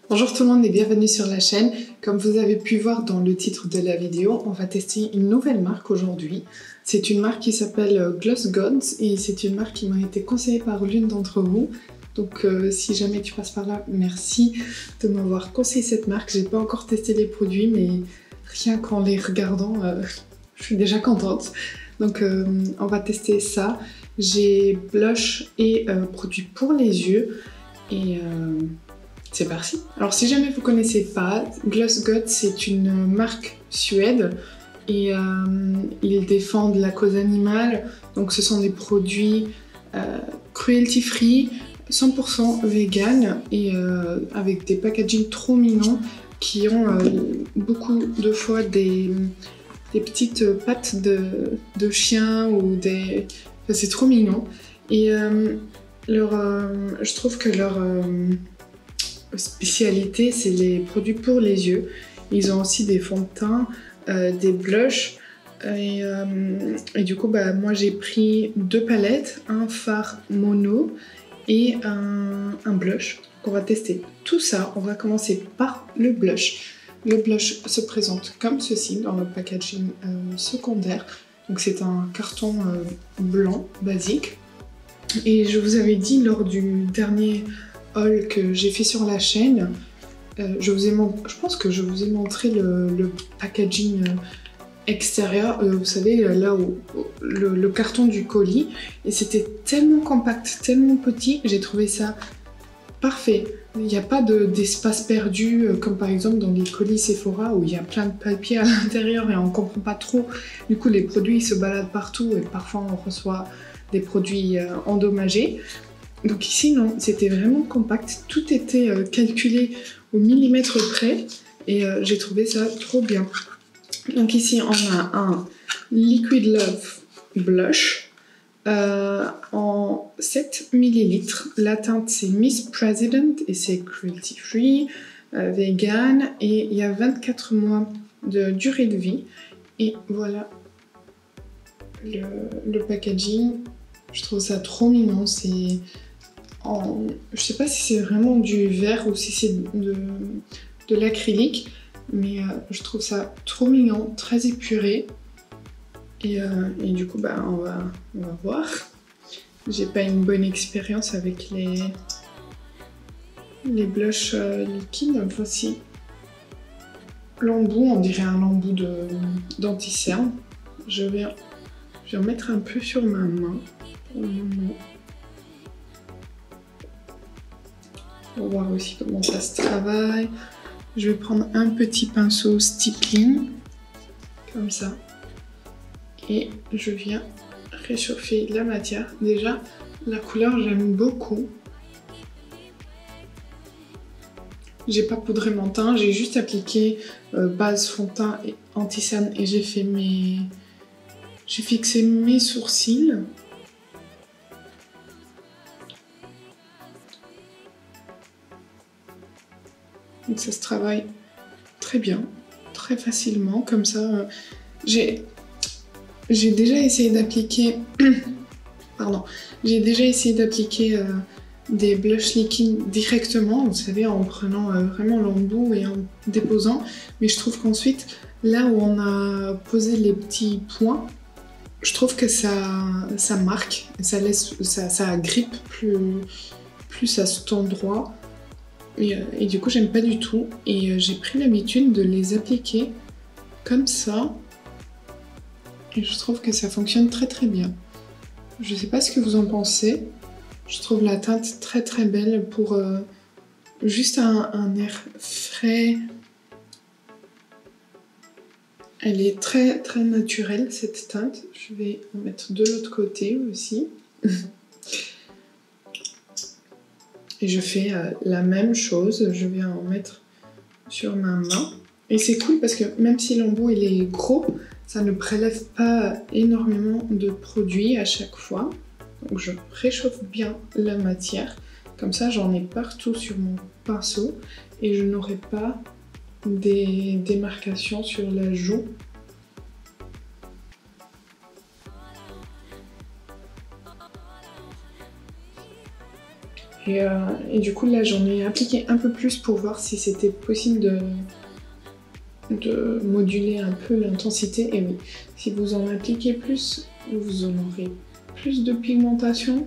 Bonjour tout le monde et bienvenue sur la chaîne. Comme vous avez pu voir dans le titre de la vidéo, on va tester une nouvelle marque aujourd'hui. C'est une marque qui s'appelle Gloss Gods et c'est une marque qui m'a été conseillée par l'une d'entre vous. Donc si jamais tu passes par là, merci de m'avoir conseillé cette marque. J'ai pas encore testé les produits mais rien qu'en les regardant, je suis déjà contente. Donc on va tester ça. J'ai blush et produits pour les yeux et c'est parti. Alors si jamais vous connaissez pas, Gloss Gods c'est une marque suède et ils défendent la cause animale. Donc ce sont des produits cruelty free, 100% vegan et avec des packaging trop mignons qui ont beaucoup de fois des petites pattes de chien ou des... Enfin, c'est trop mignon. Et je trouve que leur spécialité, c'est les produits pour les yeux. Ils ont aussi des fonds de teint, des blushs. Et du coup, moi j'ai pris 2 palettes, un fard mono et un blush qu'on va tester. Tout ça, on va commencer par le blush. Le blush se présente comme ceci dans le packaging secondaire. Donc c'est un carton blanc basique. Et je vous avais dit lors du dernier haul que j'ai fait sur la chaîne, je pense que je vous ai montré le packaging extérieur, vous savez, là où le carton du colis, et c'était tellement compact, tellement petit, j'ai trouvé ça parfait. Il n'y a pas d'espace perdu, comme par exemple dans les colis Sephora où il y a plein de papier à l'intérieur et on ne comprend pas trop. Du coup, les produits se baladent partout et parfois on reçoit des produits endommagés. Donc ici, non, c'était vraiment compact. Tout était calculé au millimètre près et j'ai trouvé ça trop bien. Donc ici, on a un Liquid Love Blush en 7 ml. La teinte, c'est Miss President et c'est cruelty free, vegan et il y a 24 mois de durée de vie. Et voilà le packaging. Je trouve ça trop mignon. C'est je sais pas si c'est vraiment du verre ou si c'est de l'acrylique, mais je trouve ça trop mignon, très épuré. Et du coup, on va voir. J'ai pas une bonne expérience avec les blushs liquides. Voici l'embout, on dirait un embout d'anti-cerne. Je vais en mettre un peu sur ma main pour le moment. Pour voir aussi comment ça se travaille. Je vais prendre un petit pinceau stippling, comme ça. Et je viens réchauffer la matière. Déjà, la couleur, j'aime beaucoup. J'ai pas poudré mon teint, j'ai juste appliqué base, fond de teint et anti-cerne et j'ai fixé mes sourcils. Donc ça se travaille très bien, très facilement, comme ça. J'ai déjà essayé d'appliquer... Pardon. J'ai déjà essayé d'appliquer des blush liquides directement, vous savez, en prenant vraiment l'embout et en déposant. Mais je trouve qu'ensuite, là où on a posé les petits points, je trouve que ça marque, ça agrippe plus à cet endroit. Et du coup, j'aime pas du tout. Et j'ai pris l'habitude de les appliquer comme ça. Et je trouve que ça fonctionne très très bien. Je sais pas ce que vous en pensez. Je trouve la teinte très très belle pour juste un air frais. Elle est très très naturelle cette teinte. Je vais en mettre de l'autre côté aussi. Et je fais la même chose, je vais en mettre sur ma main. Et c'est cool parce que même si l'embout il est gros, ça ne prélève pas énormément de produits à chaque fois. Donc je réchauffe bien la matière. Comme ça j'en ai partout sur mon pinceau et je n'aurai pas des démarcations sur la joue. Et du coup là j'en ai appliqué un peu plus pour voir si c'était possible de moduler un peu l'intensité. Et oui, si vous en appliquez plus, vous en aurez plus de pigmentation.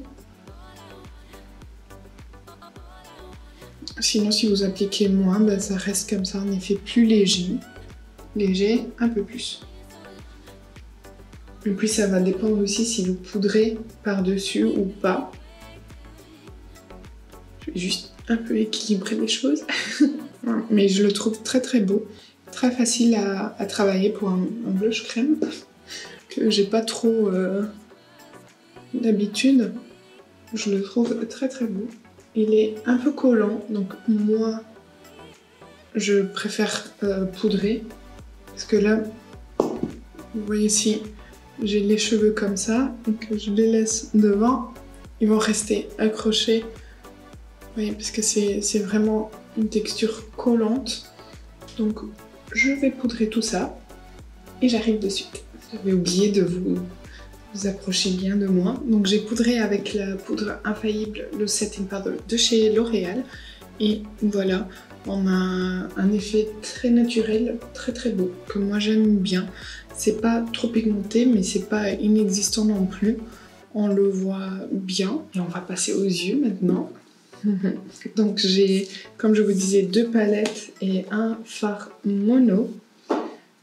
Sinon si vous appliquez moins, bah, ça reste comme ça, un effet plus léger. Léger, un peu plus. Et puis ça va dépendre aussi si vous poudrez par-dessus ou pas. Je vais juste un peu équilibrer les choses. Mais je le trouve très très beau. Très facile à travailler pour un blush crème. Que j'ai pas trop d'habitude. Je le trouve très très beau. Il est un peu collant, donc moi je préfère poudrer. Parce que là, vous voyez ici, j'ai les cheveux comme ça, donc je les laisse devant, ils vont rester accrochés. Vous voyez, parce que c'est vraiment une texture collante. Donc je vais poudrer tout ça et j'arrive de suite. J'avais oublié de vous approcher bien de moi. Donc j'ai poudré avec la poudre infaillible, le setting powder de chez L'Oréal. Et voilà, on a un effet très naturel, très très beau, que moi j'aime bien. C'est pas trop pigmenté, mais c'est pas inexistant non plus. On le voit bien. Et on va passer aux yeux maintenant. Donc j'ai, comme je vous disais, 2 palettes et un fard mono.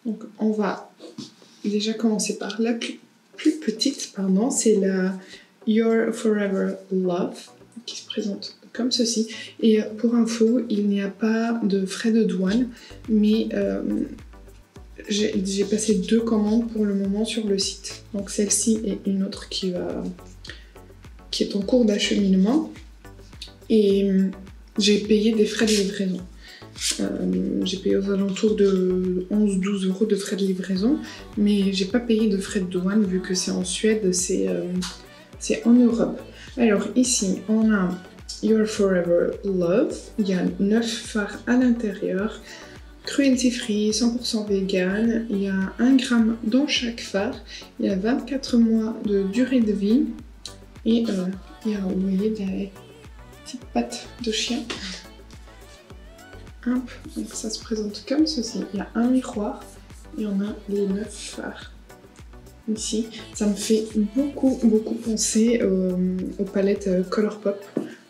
Donc on va déjà commencer par la plus petite, pardon, c'est la Your Forever Love, qui se présente comme ceci. Et pour info, il n'y a pas de frais de douane, mais j'ai passé 2 commandes pour le moment sur le site. Donc celle-ci et une autre qui est en cours d'acheminement. Et j'ai payé des frais de livraison. J'ai payé aux alentours de 11-12 € de frais de livraison, mais j'ai pas payé de frais de douane vu que c'est en Suède, c'est en Europe. Alors ici, on a Your Forever Love, il y a 9 fards à l'intérieur, cruelty free, 100% vegan, il y a 1 gramme dans chaque fard, il y a 24 mois de durée de vie, et il y a, vous voyez, des petites pattes de chien. Hop, donc ça se présente comme ceci. Il y a un miroir et on a les 9 fards. Ici, ça me fait beaucoup penser aux palettes Colourpop,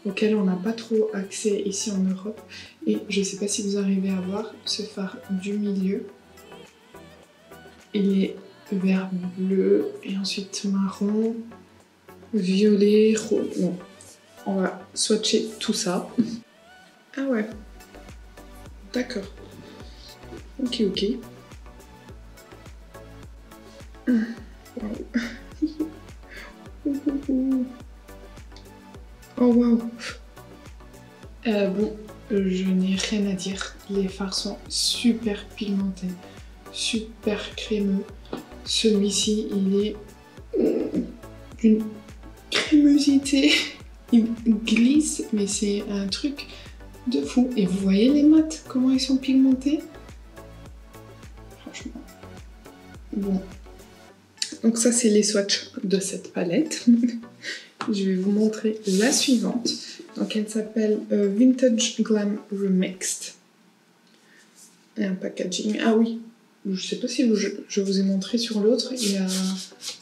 auxquelles on n'a pas trop accès ici en Europe. Et je ne sais pas si vous arrivez à voir ce fard du milieu. Il est vert bleu et ensuite marron, violet, rose. Bon, on va swatcher tout ça. Ah ouais. D'accord. Ok. Wow. Oh wow. Bon, je n'ai rien à dire. Les fards sont super pigmentés, super crémeux. Celui-ci, il est d'une crémosité. Il glisse, mais c'est un truc de fou. Et vous voyez les mats, comment ils sont pigmentés? Franchement. Bon. Donc ça, c'est les swatchs de cette palette. Je vais vous montrer la suivante. Donc elle s'appelle Vintage Glam Remixed. Et un packaging. Ah oui, je sais pas si je vous ai montré sur l'autre. Il y a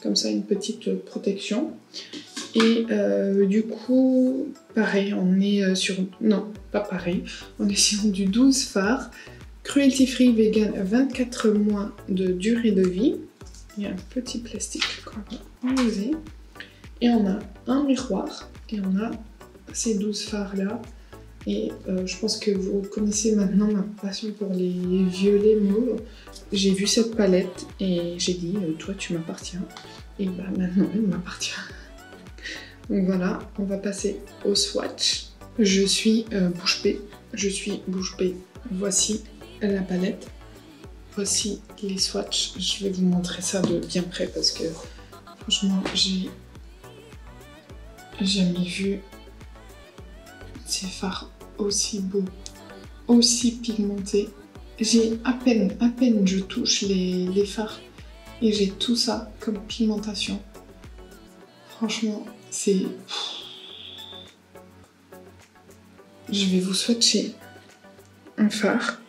comme ça une petite protection. Et du coup, pareil, on est sur... Non, pas pareil. On est sur du 12 fards. Cruelty free vegan, 24 mois de durée de vie. Il y a un petit plastique qu'on va enlever. Et on a un miroir. Et on a ces 12 fards là. Et je pense que vous connaissez maintenant ma passion pour les violets mauves. J'ai vu cette palette et j'ai dit, toi tu m'appartiens. Et bah maintenant elle m'appartient. Donc voilà, on va passer au swatch. Je suis bouche bée. Voici la palette. Voici les swatchs. Je vais vous montrer ça de bien près parce que franchement, j'ai jamais vu ces fards aussi beaux, aussi pigmentés. J'ai à peine je touche les fards et j'ai tout ça comme pigmentation. Franchement, c'est... je vais vous swatcher un fard.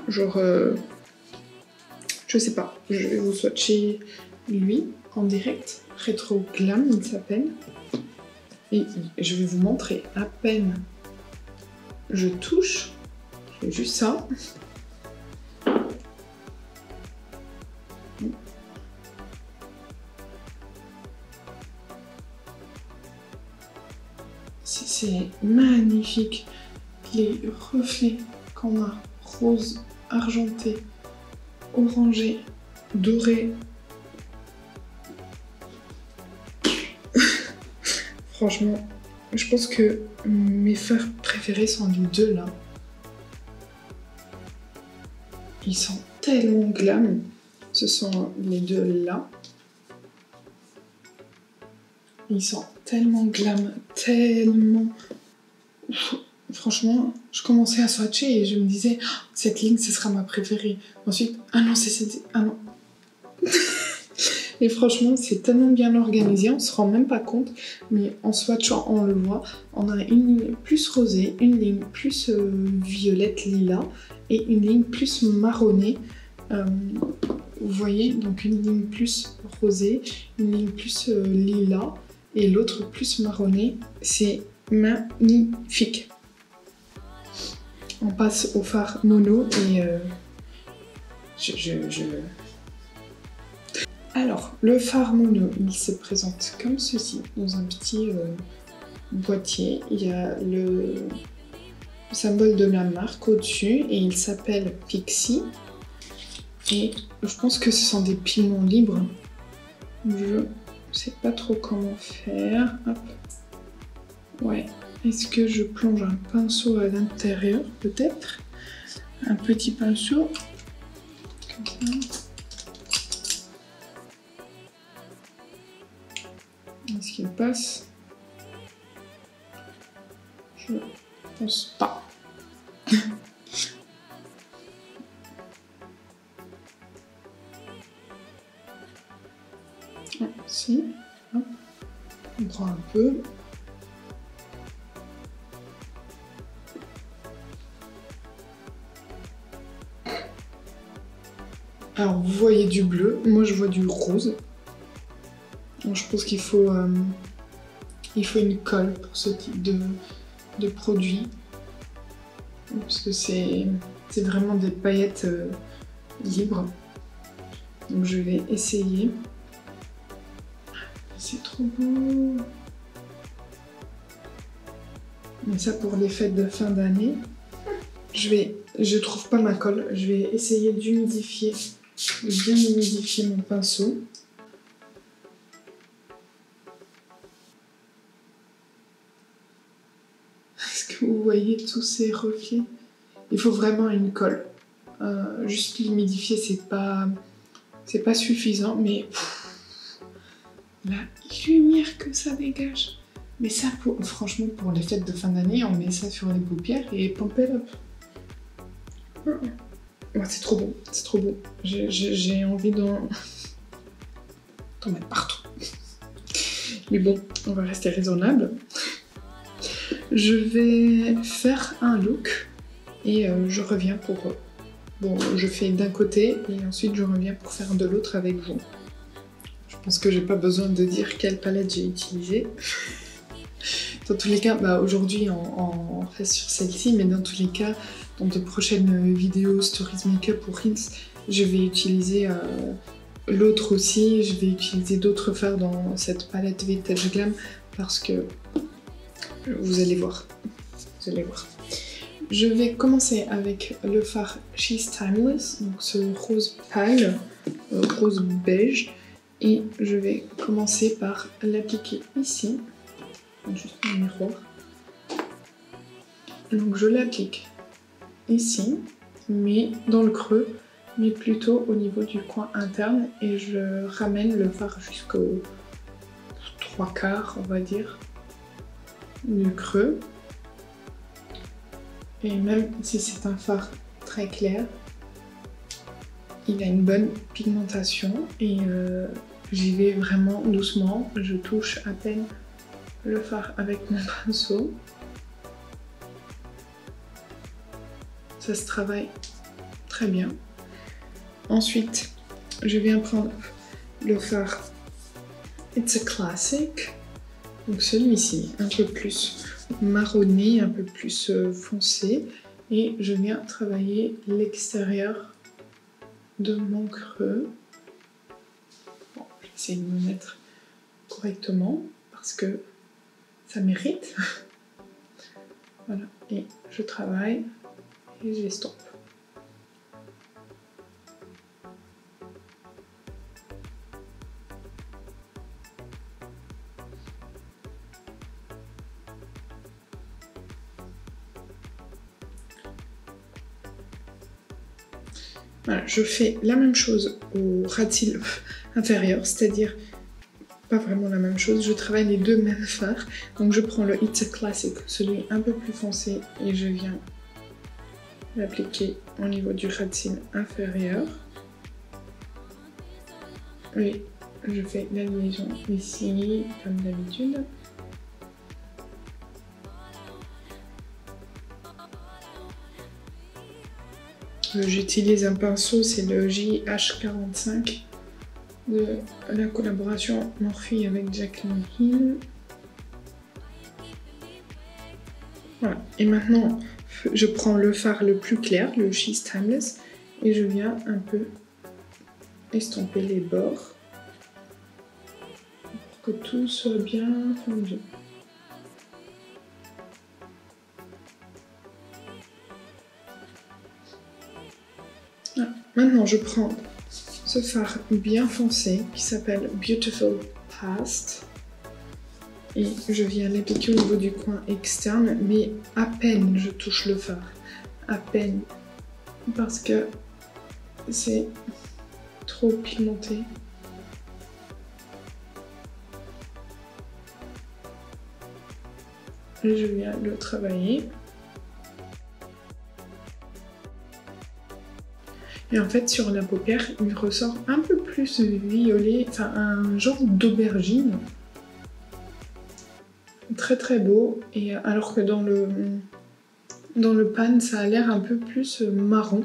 Genre, je sais pas, je vais vous swatcher lui en direct. Retro Glam, il s'appelle. Et je vais vous montrer à peine je touche. Je fais juste ça. C'est magnifique. Les reflets qu'on a, rose, argenté, orangé, doré. Franchement, je pense que mes fards préférés sont les deux là. Ils sont tellement glam. Ce sont les deux là. Ils sont tellement glam, tellement... Franchement, je commençais à swatcher et je me disais, oh, cette ligne, ce sera ma préférée. Ensuite, ah non, c'est cette... Ah non. Et franchement, c'est tellement bien organisé, on se rend même pas compte, mais en swatchant, on le voit. On a une ligne plus rosée, une ligne plus violette lilas et une ligne plus marronnée. Vous voyez, donc une ligne plus rosée, une ligne plus lilas et l'autre plus marronnée. C'est magnifique. On passe au fard mono et Alors, le fard mono, il se présente comme ceci, dans un petit boîtier. Il y a le symbole de la marque au-dessus et il s'appelle Pixi. Et je pense que ce sont des pigments libres. Je sais pas trop comment faire. Hop. Ouais. Est-ce que je plonge un pinceau à l'intérieur, peut-être? Un petit pinceau. Comme ça. Est-ce qu'il passe? Je pense pas. Si. Hop. On prend un peu. Alors vous voyez du bleu, moi je vois du rose. Donc, je pense qu'il faut, une colle pour ce type de produit. Parce que c'est vraiment des paillettes libres. Donc je vais essayer. C'est trop beau. Mais ça pour les fêtes de fin d'année. Je trouve pas ma colle. Je vais essayer d'humidifier, de bien humidifier mon pinceau. Est-ce que vous voyez tous ces reflets? Il faut vraiment une colle. Juste l'humidifier, c'est pas suffisant, mais la lumière que ça dégage. Mais ça, franchement, pour les fêtes de fin d'année, on met ça sur les paupières et pump it up. Oh, c'est trop beau, c'est trop beau. J'ai envie d'en mettre partout. Mais bon, on va rester raisonnable. Je vais faire un look et je reviens pour... Bon, je fais d'un côté et ensuite je reviens pour faire de l'autre avec vous. Je pense que j'ai pas besoin de dire quelle palette j'ai utilisée. Dans tous les cas, bah, aujourd'hui on reste sur celle-ci, mais dans tous les cas, dans de prochaines vidéos Stories Makeup ou Reels, je vais utiliser l'autre aussi. Je vais utiliser d'autres fards dans cette palette Vintage Glam parce que vous allez voir. Vous allez voir. Je vais commencer avec le fard She's Timeless, donc ce rose pâle, rose beige, et je vais commencer par l'appliquer ici, juste un miroir. Donc je l'applique ici, mais dans le creux, mais plutôt au niveau du coin interne, et je ramène le fard jusqu'aux 3/4, on va dire, du creux. Et même si c'est un fard très clair, il a une bonne pigmentation et j'y vais vraiment doucement. Je touche à peine le fard avec mon pinceau. ça se travaille très bien. Ensuite, je viens prendre le fard It's a Classic. Donc celui-ci, un peu plus marronné, un peu plus foncé. Et je viens travailler l'extérieur de mon creux. Bon, je vais essayer de me mettre correctement parce que ça mérite. Voilà, et je travaille et j'estompe. Voilà, je fais la même chose au ras de cils inférieur, c'est-à-dire pas vraiment la même chose, je travaille les deux mêmes fards. Donc je prends le It's a Classic, celui un peu plus foncé, et je viens l'appliquer au niveau du ras de cils inférieur. Et je fais la liaison ici, comme d'habitude. J'utilise un pinceau, c'est le JH45 de la collaboration Morphe avec Jaclyn Hill. Voilà, et maintenant je prends le fard le plus clair, le She's Timeless, et je viens un peu estomper les bords pour que tout soit bien fondu. Voilà. Maintenant je prends ce fard bien foncé qui s'appelle Beautiful Past et je viens l'appliquer au niveau du coin externe, mais à peine je touche le fard, à peine, parce que c'est trop pigmenté. Et je viens le travailler. Et en fait, sur la paupière, il ressort un peu plus violet, enfin un genre d'aubergine. Très très beau, et alors que dans le pan, ça a l'air un peu plus marron.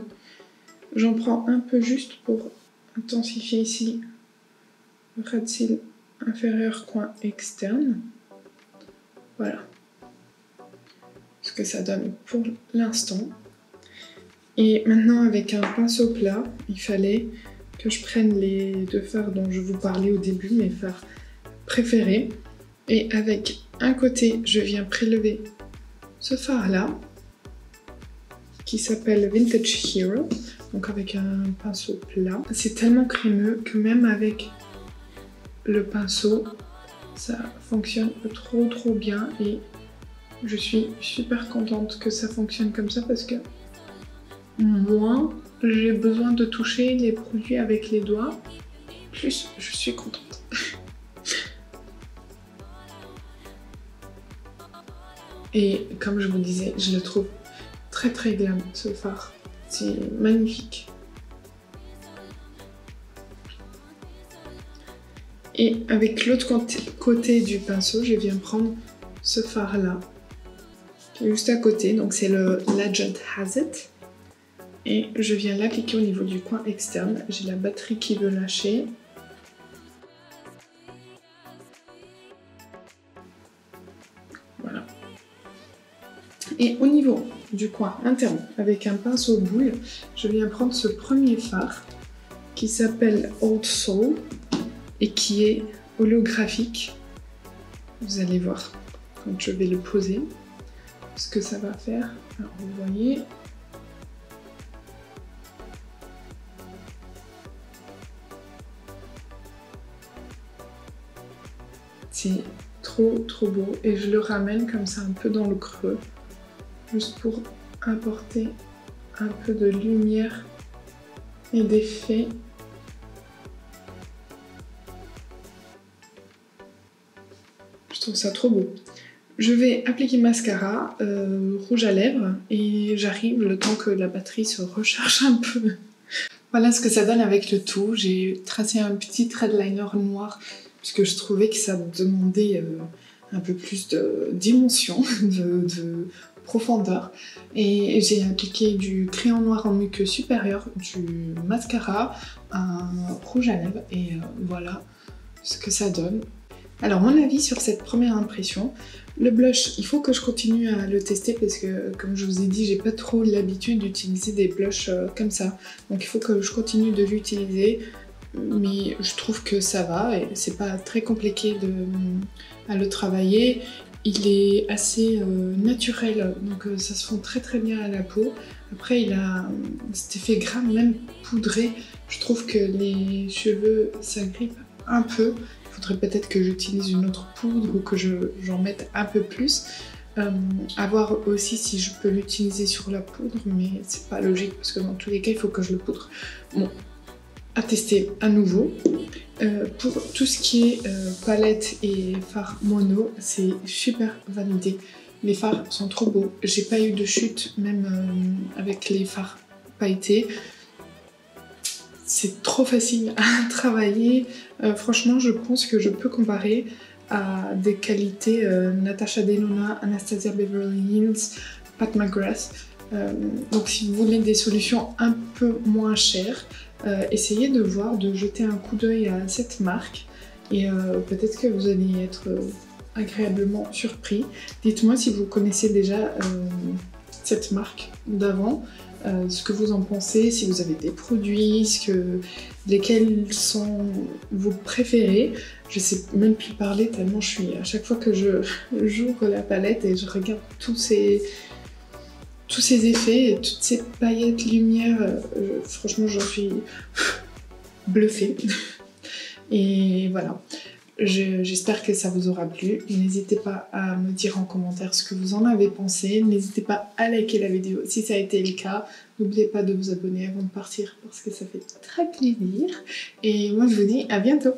J'en prends un peu juste pour intensifier ici le ras de cils inférieur coin externe. Voilà ce que ça donne pour l'instant. Et maintenant, avec un pinceau plat, il fallait que je prenne les deux fards dont je vous parlais au début, mes fards préférés. Et avec un côté, je viens prélever ce fard-là, qui s'appelle Vintage Hero, donc avec un pinceau plat. C'est tellement crémeux que même avec le pinceau, ça fonctionne trop bien et je suis super contente que ça fonctionne comme ça parce que moins j'ai besoin de toucher les produits avec les doigts, plus je suis contente. Et comme je vous disais, je le trouve très glam ce fard, c'est magnifique. Et avec l'autre côté du pinceau, je viens prendre ce fard là, qui est juste à côté, donc c'est le Legend Has It. Et je viens l'appliquer au niveau du coin externe. J'ai la batterie qui veut lâcher. Voilà. Et au niveau du coin interne, avec un pinceau boule, je viens prendre ce premier fard qui s'appelle Old Soul et qui est holographique. Vous allez voir quand je vais le poser ce que ça va faire. Alors vous voyez. C'est trop beau et je le ramène comme ça un peu dans le creux, juste pour apporter un peu de lumière et d'effet. Je trouve ça trop beau. Je vais appliquer mascara, rouge à lèvres et j'arrive le temps que la batterie se recharge un peu. Voilà ce que ça donne avec le tout. J'ai tracé un petit thread liner noir puisque je trouvais que ça demandait un peu plus de dimension, de profondeur. Et j'ai appliqué du crayon noir en muqueux supérieur, du mascara, un rouge à lèvres et voilà ce que ça donne. Alors mon avis sur cette première impression, le blush, il faut que je continue à le tester parce que comme je vous ai dit, j'ai pas trop l'habitude d'utiliser des blushs comme ça. Donc il faut que je continue de l'utiliser, mais je trouve que ça va et c'est pas très compliqué à le travailler. Il est assez naturel, donc ça se fond très très bien à la peau. Après il a cet effet gras, même poudré. Je trouve que les cheveux s'agrippent un peu. Il faudrait peut-être que j'utilise une autre poudre ou que j'en mette un peu plus. À voir aussi si je peux l'utiliser sur la poudre, mais c'est pas logique parce que dans tous les cas il faut que je le poudre. Bon, à tester à nouveau. Pour tout ce qui est palette et fard mono, c'est super validé. Les fards sont trop beaux. J'ai pas eu de chute même avec les fards pailletés. C'est trop facile à travailler. Franchement, je pense que je peux comparer à des qualités Natasha Denona, Anastasia Beverly Hills, Pat McGrath. Donc si vous voulez des solutions un peu moins chères, essayez de jeter un coup d'œil à cette marque et peut-être que vous allez être agréablement surpris. Dites-moi si vous connaissez déjà cette marque d'avant. Ce que vous en pensez, si vous avez des produits, lesquels sont vos préférés. Je sais même plus parler tellement je suis... À chaque fois que j'ouvre la palette et je regarde tous ces effets, et toutes ces paillettes, lumière, franchement j'en suis bluffée. Et voilà. J'espère que ça vous aura plu. N'hésitez pas à me dire en commentaire ce que vous en avez pensé. N'hésitez pas à liker la vidéo si ça a été le cas. N'oubliez pas de vous abonner avant de partir parce que ça fait très plaisir. Et moi je vous dis à bientôt.